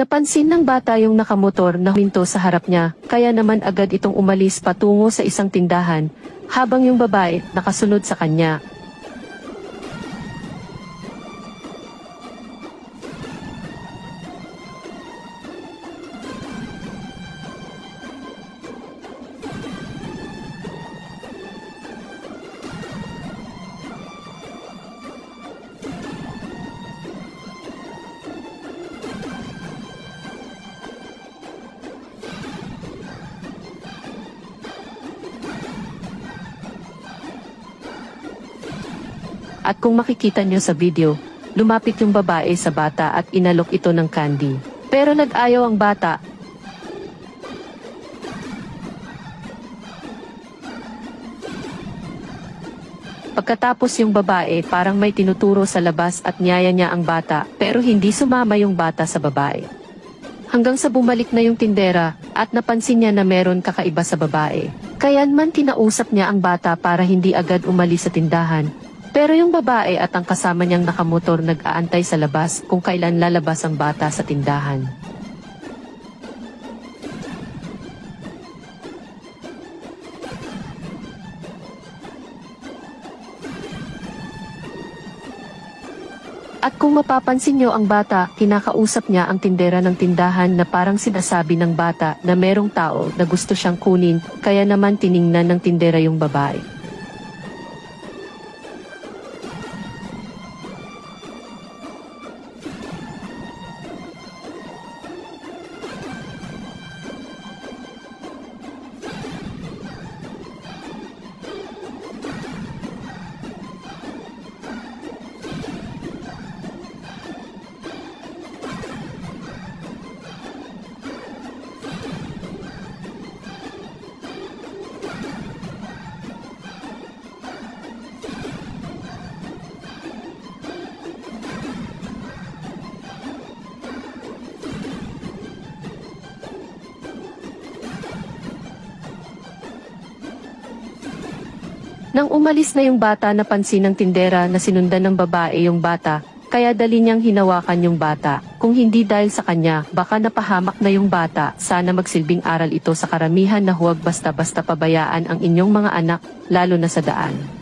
Napansin ng bata yung nakamotor na huminto sa harap niya, kaya naman agad itong umalis patungo sa isang tindahan, habang yung babae nakasunod sa kanya. At kung makikita nyo sa video, lumapit yung babae sa bata at inalok ito ng candy. Pero nag-ayaw ang bata. Pagkatapos yung babae parang may tinuturo sa labas at niyaya niya ang bata, pero hindi sumama yung bata sa babae. Hanggang sa bumalik na yung tindera at napansin niya na meron kakaiba sa babae. Kaya man kinausap niya ang bata para hindi agad umalis sa tindahan. Pero yung babae at ang kasama niyang nakamotor nag-aantay sa labas kung kailan lalabas ang bata sa tindahan. At kung mapapansin niyo ang bata, kinakausap niya ang tindera ng tindahan na parang sinasabi ng bata na merong tao na gusto siyang kunin, kaya naman tiningnan ng tindera yung babae. Nang umalis na yung bata, napansin ng tindera na sinundan ng babae yung bata, kaya dali niyang hinawakan yung bata. Kung hindi dahil sa kanya, baka napahamak na yung bata. Sana magsilbing aral ito sa karamihan na huwag basta-basta pabayaan ang inyong mga anak, lalo na sa daan.